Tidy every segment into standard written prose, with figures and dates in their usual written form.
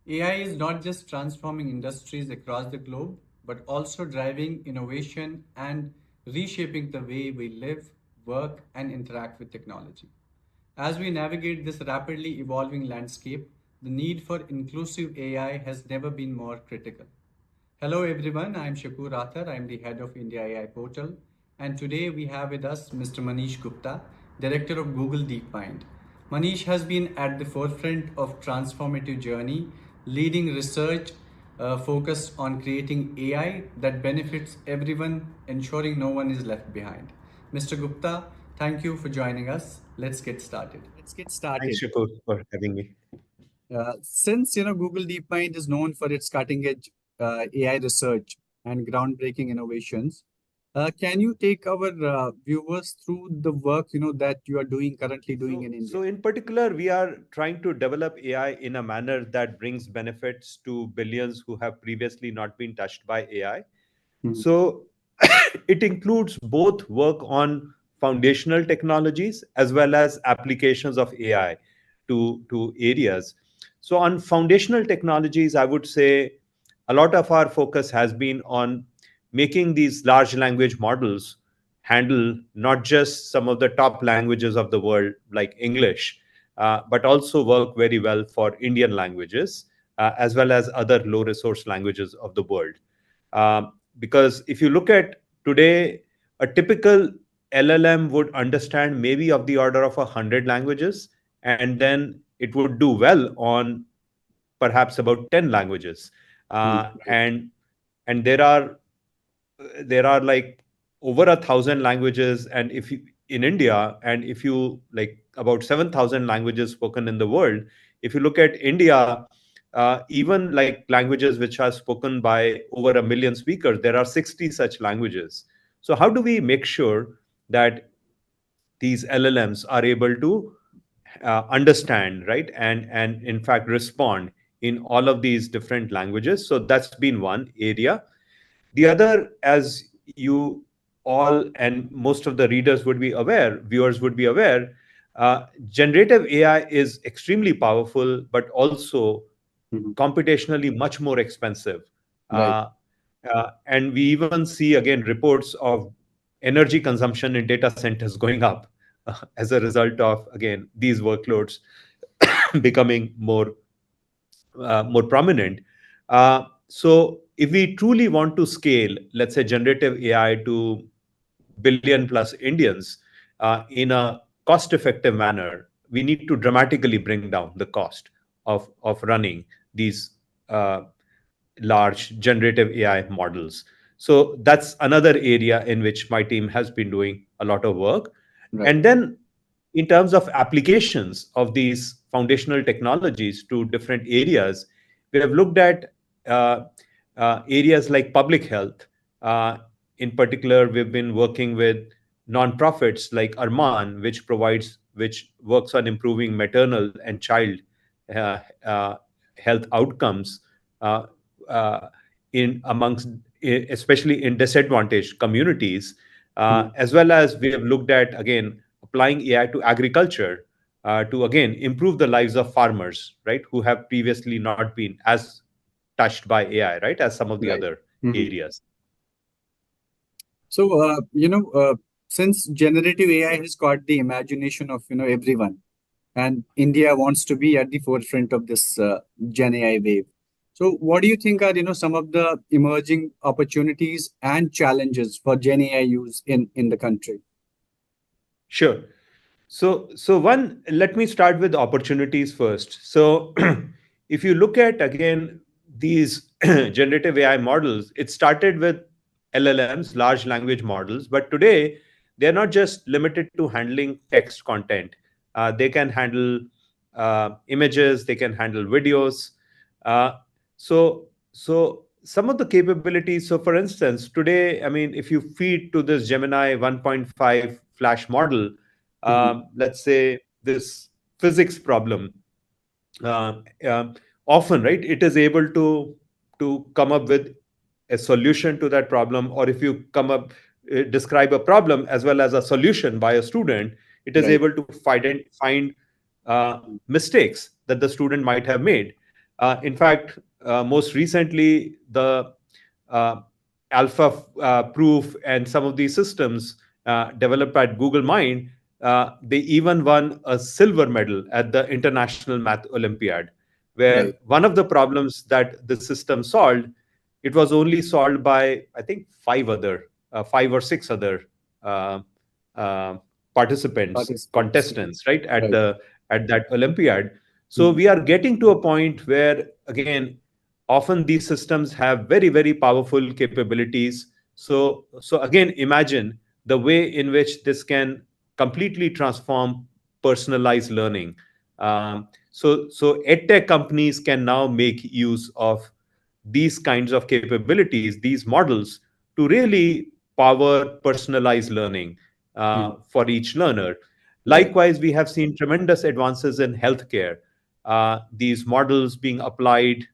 AI is not just transforming industries across the globe, but also driving innovation and reshaping the way we live, work, and interact with technology. As we navigate this rapidly evolving landscape, the need for inclusive AI has never been more critical. Hello everyone, I am Shakur Athar. I am the head of INDIAai portal, and today we have with us Mr. Manish Gupta, director of Google DeepMind. Manish has been at the forefront of transformative journey, leading research focused on creating AI that benefits everyone, ensuring no one is left behind. Mr. Gupta, thank you for joining us. Let's get started. Thanks, Shakur, for having me. Since Google DeepMind is known for its cutting-edge AI research and groundbreaking innovations, can you take our viewers through the work that you are currently doing So, in India? so in particular, we are trying to develop AI in a manner that brings benefits to billions who have previously not been touched by AI. Mhm. So, it includes both work on foundational technologies as well as applications of AI to areas. So, on foundational technologies, I would say a lot of our focus has been on making these large language models handle not just some of the top languages of the world like English, but also work very well for Indian languages as well as other low resource languages of the world. Because if you look at today, a typical LLM would understand maybe of the order of 100 languages, and then it would do well on perhaps about 10 languages. Mhm. Uh, Right. and and there are like over 1,000 languages, and if you in India, and if you like about 7,000 languages spoken in the world. If you look at India, even like languages which are spoken by over a million speakers, there are 60 such languages. So how do we make sure that these LLMs are able to understand, right, and in fact respond in all of these different languages? So that's been one area. The other, as you all and most of the readers would be aware, viewers would be aware, generative AI is extremely powerful, but also Mhm. computationally much more expensive. Right. And we even see again reports of energy consumption in data centers going up as a result of again these workloads becoming more prominent. So if we truly want to scale, let's say generative AI to billion plus Indians in a cost effective manner, we need to dramatically bring down the cost of running these uh, large generative AI models. So that's another area in which my team has been doing a lot of work. Right. And then in terms of applications of these foundational technologies to different areas, we have looked at uh, areas like public health. Uh, in particular, we've been working with nonprofits like Arman, which works on improving maternal and child uh, uh, health outcomes uh, uh, in amongst especially in disadvantaged communities, Mhm. as well as we have looked at again applying AI to agriculture to again improve the lives of farmers, right, who have previously not been as touched by AI, right, as some of the Right. other Mhm. areas. So, since generative AI has caught the imagination of everyone, and India wants to be at the forefront of this Gen AI wave. So, what do you think are some of the emerging opportunities and challenges for Gen AI use in the country? Sure. So one, let me start with opportunities first. So if you look at again these generative AI models, it started with LLMs, large language models, but today they're not just limited to handling text content. They can handle images, they can handle videos. Uh, so some of the capabilities. So for instance, today, I mean, if you feed to this Gemini 1.5 Flash model, Mhm. let's say this physics problem, uh, uh, often, right, it is able to come up with a solution to that problem. Or if you come up describe a problem as well as a solution by a student, it is Right. able to find mistakes that the student might have made. In fact, most recently, the uh, Alpha Proof and some of these systems developed by Google Mind, they even won a silver medal at the International Math Olympiad, where Right. one of the problems that the system solved, it was only solved by, I think, five or six other uh, uh, participants, Participants. contestants, right, at Right. the at that Olympiad. So Mm. we are getting to a point where, again, often these systems have very, very powerful capabilities. So again, imagine the way in which this can completely transform personalized learning. So edtech companies can now make use of these kinds of capabilities, these models, to really power personalized learning Mm. for each learner. Right. Likewise, we have seen tremendous advances in healthcare. These models being applied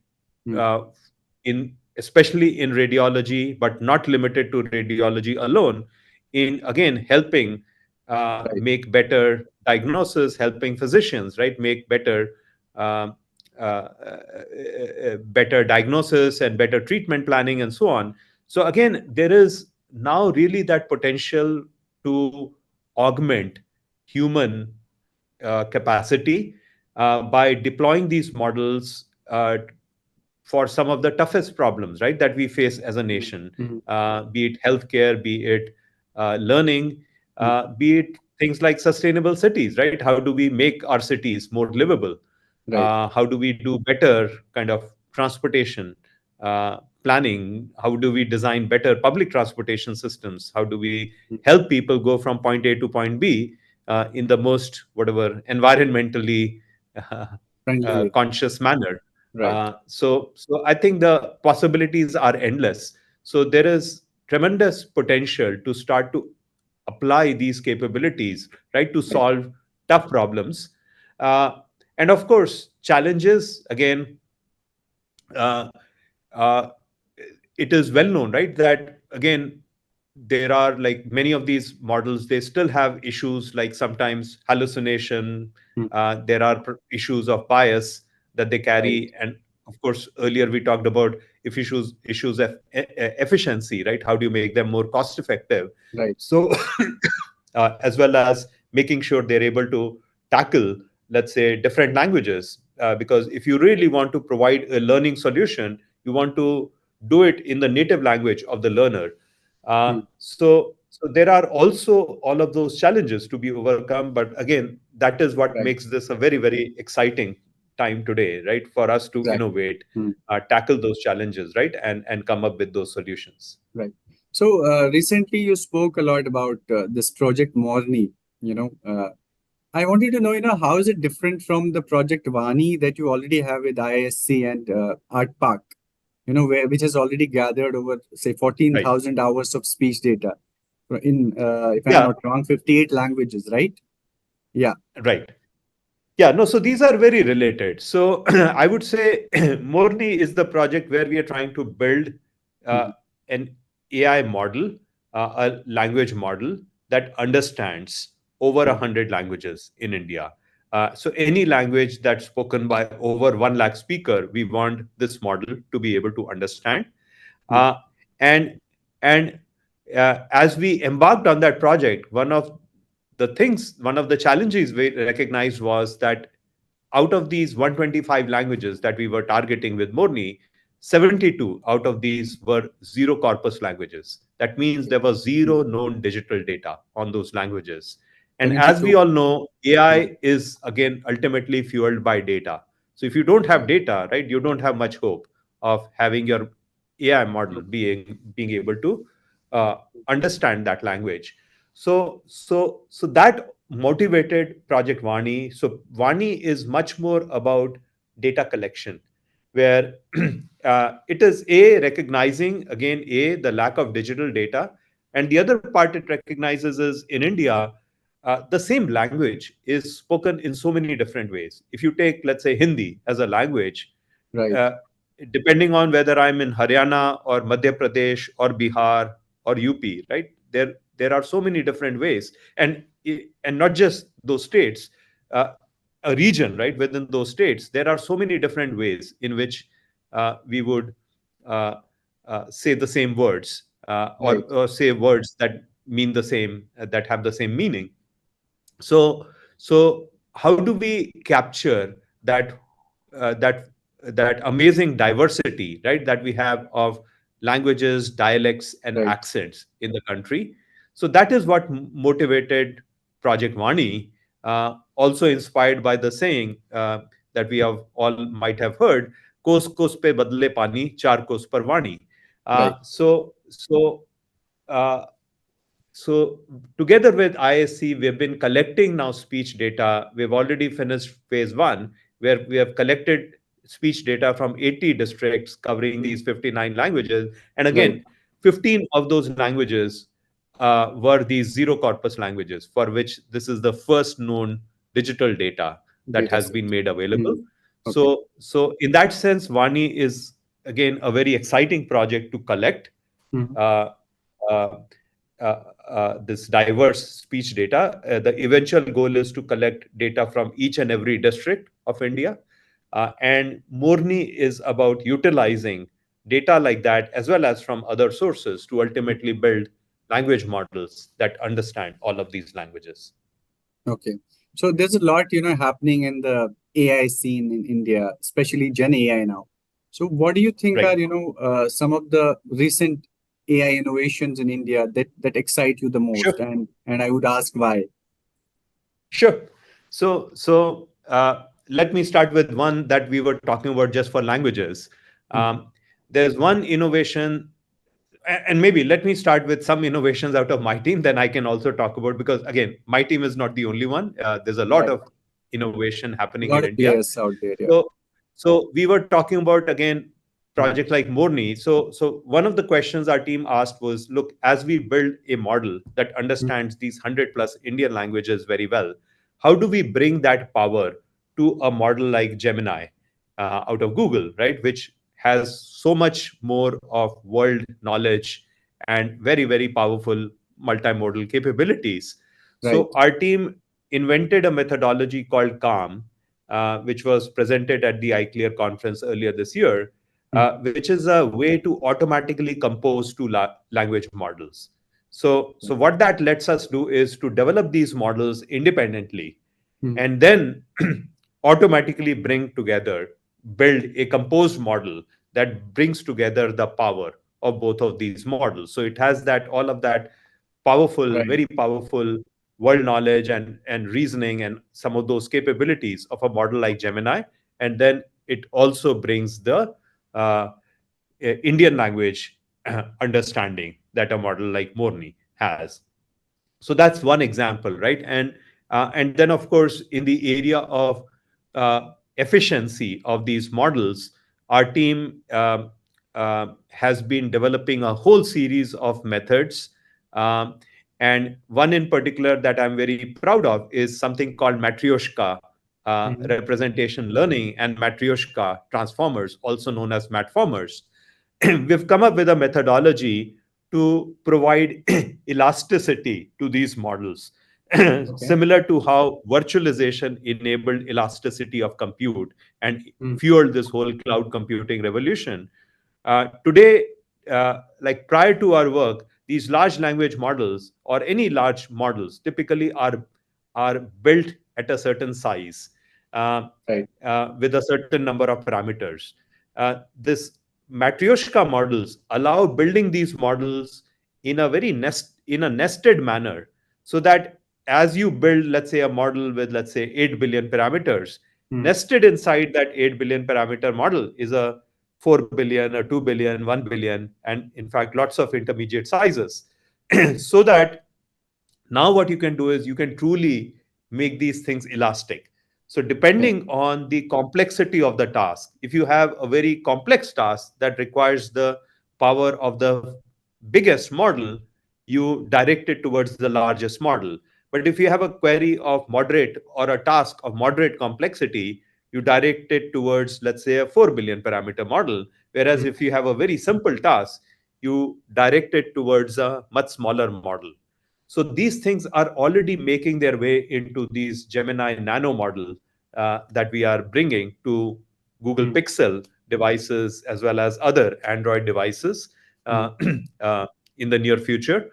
Mm. uh, in especially in radiology, but not limited to radiology alone, in again helping Right. make better diagnosis, helping physicians, right, make um, better diagnosis and better treatment planning and so on. So again, there is now really that potential to augment human capacity by deploying these models for some of the toughest problems, right, that we face as a Mm. nation, Mm. be it healthcare, be it learning, Mm. be it things like sustainable cities, right? How do we make our cities more livable? Right. How do we do better kind of transportation planning? How do we design better public transportation systems? How do we Mm. help people go from point A to point B in the most, whatever, environmentally uh, Friendly way. conscious manner? Right. So I think the possibilities are endless. So there is tremendous potential to start to apply these capabilities, right, to Right. solve tough problems. Uh, and of course, challenges, again, uh, uh, it is well known, right, that again, there are like many of these models, they still have issues like sometimes hallucination. Mm. There are issues of bias that they Right. carry. And of course, earlier we talked about if issues of efficiency, right? How do you make them more cost effective? Right. So as well as making sure they're able to tackle, let's say, different languages. Because if you really want to provide a learning solution, you want to do it in the native language of the learner. Mm. So there are also all of those challenges to be overcome. But again, that is what Right. makes this a very, very exciting time today, right? For us to Exactly. innovate, Mm. tackle those challenges, right? And come up with those solutions. Right. So recently you spoke a lot about this project Morni. You know, I wanted to know, how is it different from the project Vani that you already have with ISC and Art Park? Which has already gathered over, say, Right. 14,000 hours of speech data in, if I'm Yeah. not wrong, 58 languages, right? Yeah. Right. Yeah, no, so these are very related. So I would say Morni is the project where we are trying to build uh, Mhm. an AI model, a language model that understands over Mm. 100 languages in India. So any language that's spoken by over 1 lakh speaker, we want this model to be able to understand. Mm. Uh, and and as we embarked on that project, one of the challenges we recognized was that out of these 125 languages that we were targeting with Morni, 72 out of these were zero corpus languages. That means Okay. there was Mm. zero known digital data on those languages. And as we 72. all know, Mm. AI is again ultimately fueled by data. So if you don't have Right. data, right, you don't have much hope of having your AI model Mm. being able to uh, understand that language. So that motivated Project Vani. So Vani is much more about data collection, where it is a recognizing again the lack of digital data, and the other part it recognizes is in India, the same language is spoken in so many different ways. If you take, let's say, Hindi as a language, Right. uh, depending on whether I'm in Haryana or Madhya Pradesh or Bihar or UP, right? There are so many different ways, and not just those states. Uh, a region, right, within those states, there are so many different ways in which we would uh, say the same words, Right. or say words that mean the same, that have the same meaning. So how do we capture that that amazing diversity, right, that we have of languages, dialects, and Right. accents in the country? So that is what motivated Project Vani, also inspired by the saying that we have all might have heard, "Kos kos pe badle pani, char kos par vani." Right. Uh, so together with ISC, we've been collecting now speech data. We've already finished phase one, where we have collected speech data from 80 districts covering these 59 languages. And Right. again, 15 of those languages were these zero corpus languages, for which this is the first known digital data that Data has set. been made available. Hmm. Okay. So in that sense, Vani is again a very exciting project to collect Hmm. uh, uh, this diverse speech data. The eventual goal is to collect data from each and every district of India. And Morni is about utilizing data like that, as well as from other sources, to ultimately build language models that understand all of these languages. Okay. So there's a lot, happening in the AI scene in India, especially Gen AI now. So what do you think Right. are, some of the recent AI innovations in India that excite you the Sure. most? And I would ask why. Sure. So let me start with one that we were talking about just for languages. Mhm. Um, there's one innovation, and maybe let me start with some innovations out of my team, then I can also talk about, because again, my team is not the only one. There's a lot Right. of innovation A happening in lot of India. players out there, yeah. So so we were talking about, again, Mhm. project like Morni. So one of the questions our team asked was, look, as we build a model that Mhm. understands these 100 plus Indian languages very well, how do we bring that power to a model like Gemini out of Google, right, which has so much more of world knowledge and very, very powerful multimodal capabilities. Right. So our team invented a methodology called CALM, which was presented at the iClear conference earlier this year, Mhm. which is a way to automatically compose two language models. So what that lets us do is to develop these models independently, Mhm. and then automatically bring together, build a composed model that brings together the power of both of these models. So it has that, all of that powerful, Right. very powerful world knowledge and reasoning and some of those capabilities of a model like Gemini. And then it also brings the uh, Indian language understanding that a model like Morni has. So that's one example, right? And then, of course, in the area of efficiency of these models, our team has been developing a whole series of methods. um, and one in particular that I'm very proud of is something called Matryoshka Mhm. representation learning, and Matryoshka transformers, also known as matformers. We've come up with a methodology to provide elasticity to these models, Okay. similar to how virtualization enabled elasticity of compute and Mhm. fueled this whole cloud computing revolution. Today, like prior to our work, these large language models or any large models typically are built at a certain size, uh, Right. with a certain number of parameters. This Matryoshka models allow building these models in a in a nested manner, so that as you build, let's say, a model with, let's say, 8 billion parameters, Mhm. nested inside that 8 billion parameter model is a 4 billion, or 2 billion, 1 billion, and in fact, lots of intermediate sizes. So that now what you can do is you can truly make these things elastic. So Okay. depending on the complexity of the task, if you have a very complex task that requires the power of the biggest model, you direct it towards the largest model. But if you have a query of moderate, or a task of moderate complexity, you direct it towards, let's say, a 4 billion parameter model. Whereas Mhm. if you have a very simple task, you direct it towards a much smaller model. So these things are already making their way into these Gemini nano models that we are bringing to Google Mm, Pixel devices as well as other Android devices uh, mm, uh, in the near future,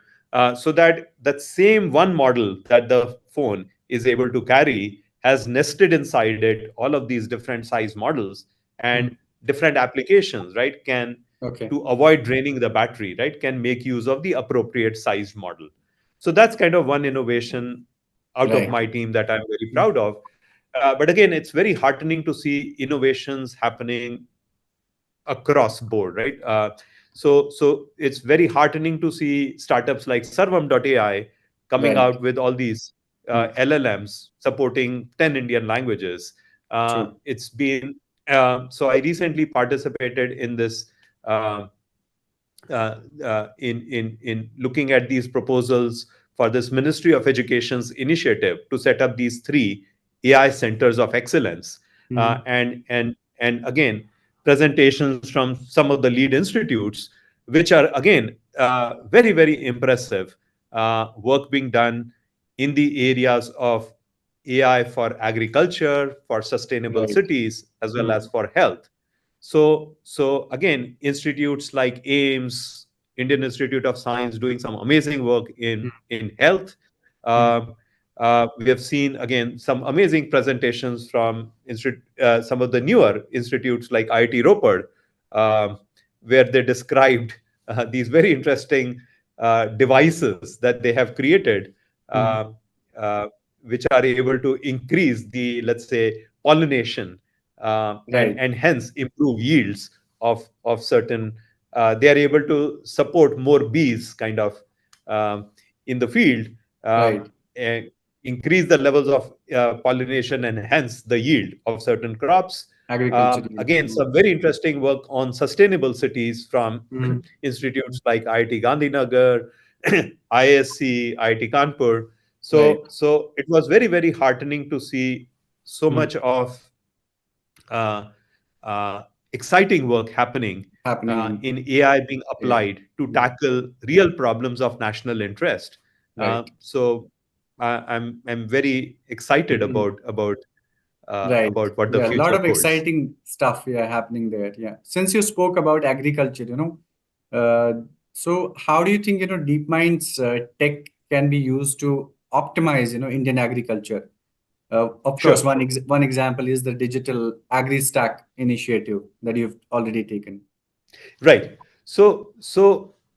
so that that same one model that the phone is able to carry has nested inside it all of these different size models and mm. different applications, right? Can, Okay. to avoid draining the battery, right, can make use of the appropriate sized model. So that's kind of one innovation out of Right. my team that I'm very Mm, proud of. But again, it's very heartening to see innovations happening across board, right? So it's very heartening to see startups like Sarvam.ai coming right. out with all these Mm, LLMs supporting 10 Indian languages. true. It's been So I recently participated in this uh, in looking at these proposals for this Ministry of Education's initiative to set up these three AI centers of excellence, Mm, and again presentations from some of the lead institutes, which are again very impressive work being done in the areas of AI for agriculture, for sustainable right. cities, as well as Mm, for health. So again, institutes like AIMS, Indian Institute of Science, doing some amazing work mm, in health. mm, Uh, we have seen again some amazing presentations from some of the newer institutes like IIT Ropar, um, where they described these very interesting devices that they have created, mm. uh, uh, which are able to increase the, let's say, pollination, Right. and hence improve yields of certain. They are able to support more bees, kind of, um, in the field, Right. and increase the levels of pollination and hence the yield of certain crops. Agriculture. Yeah. Again, Mm, some very interesting work on sustainable cities from mm, institutes like IIT Gandhinagar, ISC, IIT Kanpur. right. So it was very heartening to see so Mm, much of uh, uh, exciting work happening happening in in AI being AI. applied to Mm, tackle real problems of national interest. right. I'm very excited Mm, right. about what the Yeah, a lot future of holds. exciting stuff, yeah, happening there. Yeah. Since you spoke about agriculture, uh, so how do you think, DeepMind's tech can be used to optimize, Indian agriculture? Of course, Sure. one example is the digital Agri Stack initiative that you've already taken. Right. So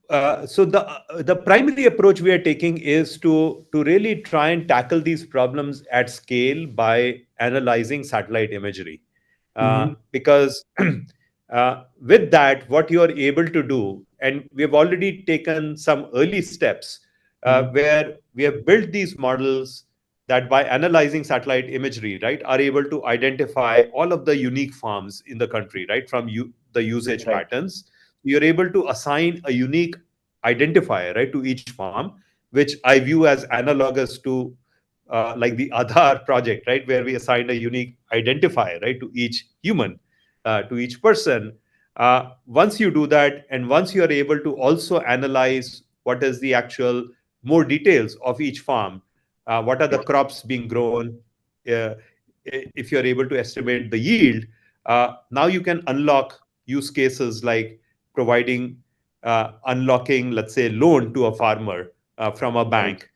the primary approach we are taking is to really try and tackle these problems at scale by analyzing satellite imagery, Mm-hmm. because with that, what you are able to do, and we have already taken some early steps Mm-hmm. where we have built these models that, by analyzing satellite imagery, right, are able to identify all of the unique farms in the country, right, from the usage Right. patterns. You're able to assign a unique identifier, right, to each farm, which I view as analogous to like the Aadhaar project, right, where we assigned a unique identifier, right, to each human, to each person. Once you do that, and once you are able to also analyze what is the actual more details of each farm, what are the crops being grown, uh, if you're able to estimate the yield, now you can unlock use cases like providing, unlocking, let's say, loan to a farmer from a Right. bank,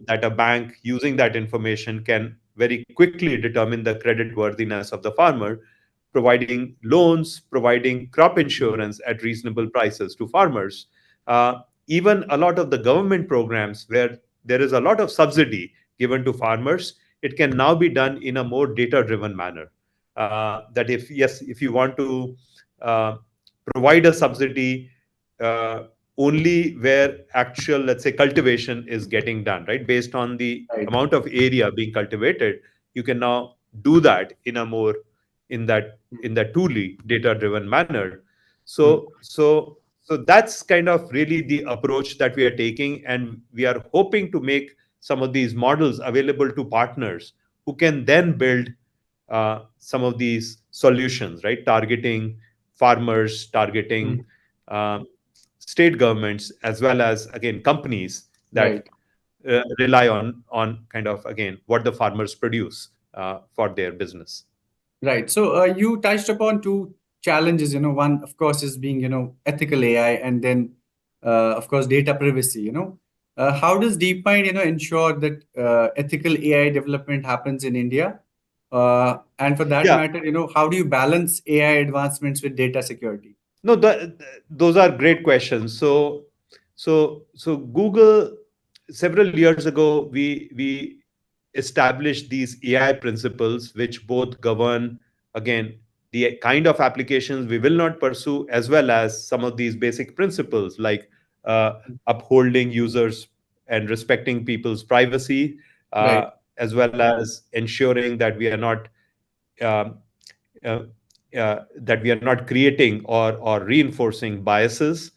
that a bank using that information can very quickly determine the credit worthiness of the farmer, providing loans, providing crop Mm, insurance at reasonable prices to farmers. Uh, Even a lot of the government programs where there is a lot of subsidy given to farmers, it can now be done in a more data driven manner. That if, yes, if you want to uh, provide a subsidy uh, only where actual, let's say, cultivation is getting done, right, based on the right. amount of area being cultivated, you can now do that in a more, in that truly data driven manner. Mm, So that's kind of really the approach that we are taking, and we are hoping to make some of these models available to partners who can then build some of these solutions, right, targeting farmers, mm, targeting um, state governments, as well as, again, companies that right. rely on kind of, again, what the farmers produce for their business. Right. So you touched upon two challenges. One, of course, is being ethical AI, and then, of course, data privacy. How does DeepMind ensure that ethical AI development happens in India? And for that Yeah. matter, how do you balance AI advancements with data security? No, those are great questions. So Google, several years ago, we established these AI principles, which both govern, again, the kind of applications we will not pursue, as well as some of these basic principles like uh, upholding users and respecting people's privacy, Right. as well as ensuring that we are not um, uh, that we are not creating or reinforcing biases.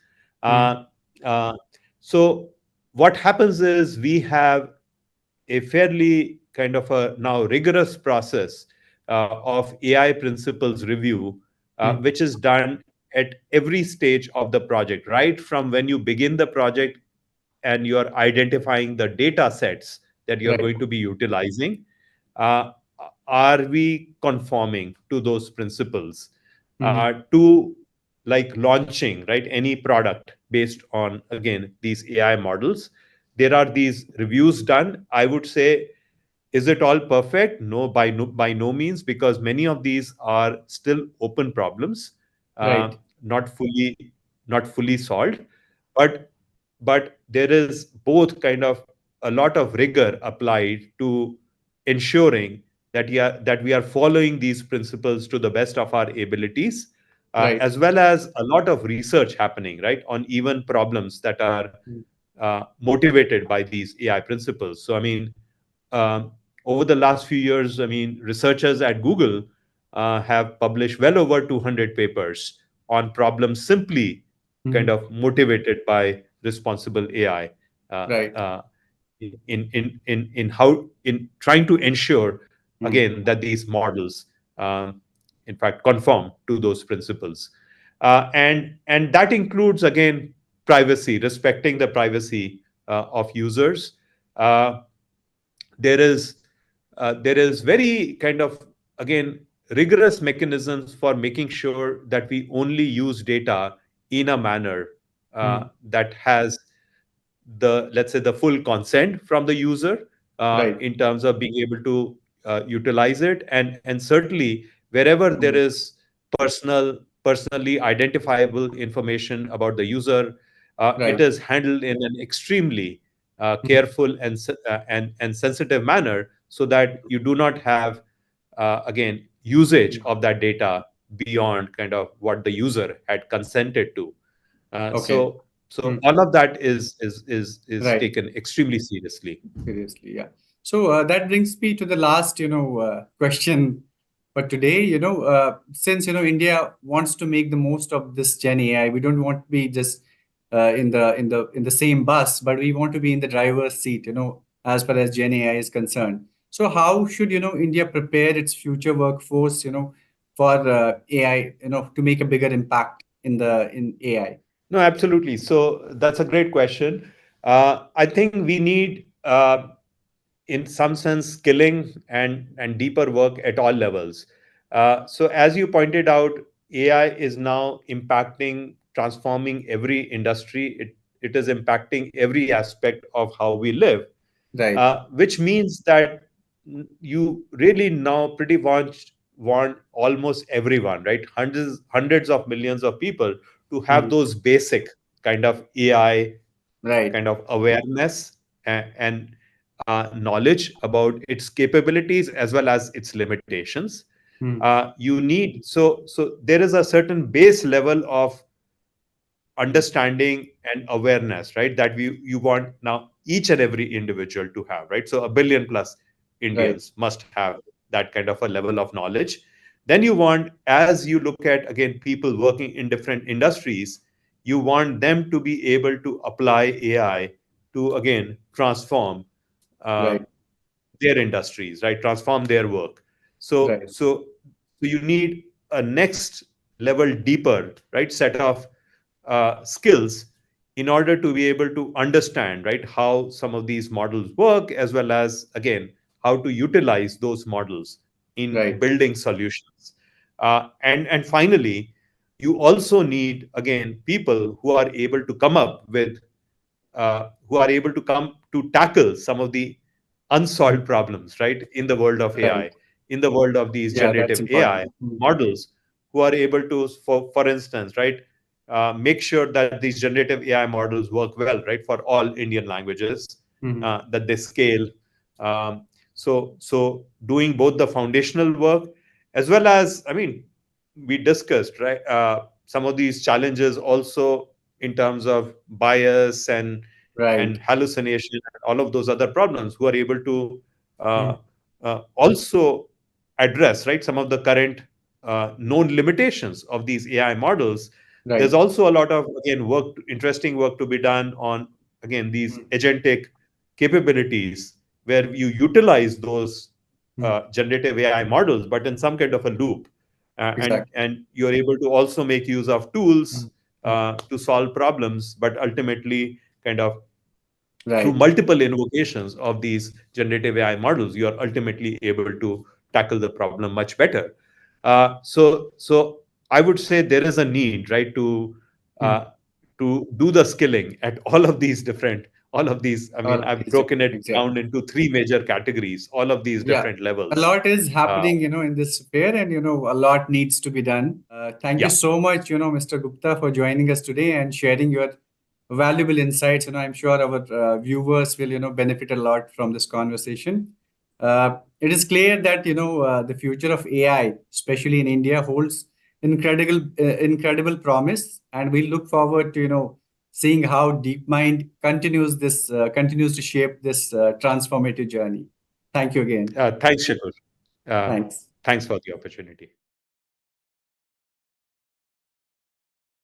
Mm. Uh, uh, so what happens is we have a fairly kind of a now rigorous process of AI principles review, Mm. which is done at every stage of the project, right from when you begin the project and you're identifying the data sets that you're Right. going to be utilizing. uh, are we conforming to those principles Mhm. to like launching right any product based on again these AI models? There are these reviews done. I would say, is it all perfect? No, by no means, because many of these are still open problems, uh, Right. not fully not fully solved. But but there is both kind of a lot of rigor applied to ensuring that we are following these principles to the best of our abilities, Right. as well as a lot of research happening right on even problems that are Mm. motivated by these AI principles. So I mean, um, over the last few years, I mean, researchers at Google have published well over 200 papers on problems simply kind Mhm. of motivated by responsible AI, uh, Right. uh, in how in trying to ensure Mm. again that these models, in fact, conform to those principles, and that includes again privacy, respecting the privacy of users. Uh, there is very kind of again rigorous mechanisms for making sure that we only use data in a manner Mm. that has the, let's say, the full consent from the user, Right. in terms of being able to utilize it, and certainly wherever there Mm. is personally identifiable information about the user, it Right. is handled in an extremely Mm. careful and sensitive manner, so that you do not have again usage Mm. of that data beyond kind of what the user had consented to. Okay. So Mm. all of that is Right. taken extremely seriously. Seriously, yeah. So that brings me to the last, question for today. Since India wants to make the most of this Gen AI, we don't want to be just in the same bus, but we want to be in the driver's seat. As far as Gen AI is concerned. So how should India prepare its future workforce? For AI, to make a bigger impact in AI. No, absolutely. So that's a great question. I think we need, in some sense, skilling and deeper work at all levels. So as you pointed out, AI is now impacting, transforming every industry. It is impacting every aspect of how we live, Right. which means that you really now pretty much want almost everyone, right? Hundreds of millions of people to have Mm. those basic kind of AI Right. kind of awareness and knowledge about its capabilities as well as its limitations. Mm. You need so there is a certain base level of understanding and awareness, right, that we you want now each and every individual to have, right? So a billion plus Right. Indians must have that kind of a level of knowledge. Then you want, as you look at again people working in different industries, you want them to be able to apply AI to again transform uh, Right. their industries, right? Transform their work. So Right. so so you need a next level deeper, right, set of skills in order to be able to understand, right, how some of these models work, as well as again how to utilize those models in Right. building solutions. And finally, you also need, again, people who are able to come up with who are able to come to tackle some of the unsolved problems, right, in the world of Right. AI, in the world of these Yeah, that's generative AI important. models, who are able to, for instance, right, make sure that these generative AI models work well, right, for all Indian languages, Mhm. that they scale. So doing both the foundational work as well as, I mean, we discussed, right, some of these challenges also in terms of bias Right. and hallucination and all of those other problems, who are able to uh, Mhm. also address, right, some of the current known limitations of these AI models. There's Right. also a lot of, again, interesting work to be done on, again, these Mhm. agentic capabilities, where you utilize those Mhm. generative AI models, but in some kind of a loop, Exactly. and you're able to also make use of tools Mhm. Mhm. to solve problems, but ultimately, kind of through Right. multiple invocations of these generative AI models, you are ultimately able to tackle the problem much better. So I would say there is a need, right, Mhm. uh, to do the skilling at all of these. I All mean, of I've these broken different it things. Yeah. down into three major categories, all of these Yeah. different A levels. lot is Uh, happening, in this sphere, and a lot needs to be done. Thank you yeah, so much, Mr. Gupta, for joining us today and sharing your valuable insights. I'm sure our viewers will, benefit a lot from this conversation. It is clear that, the future of AI, especially in India, holds incredible promise, and we look forward to, seeing how DeepMind continues to shape this transformative journey. Thank you again. thanks, Shikhar. Uh, Thanks. Thanks for the opportunity.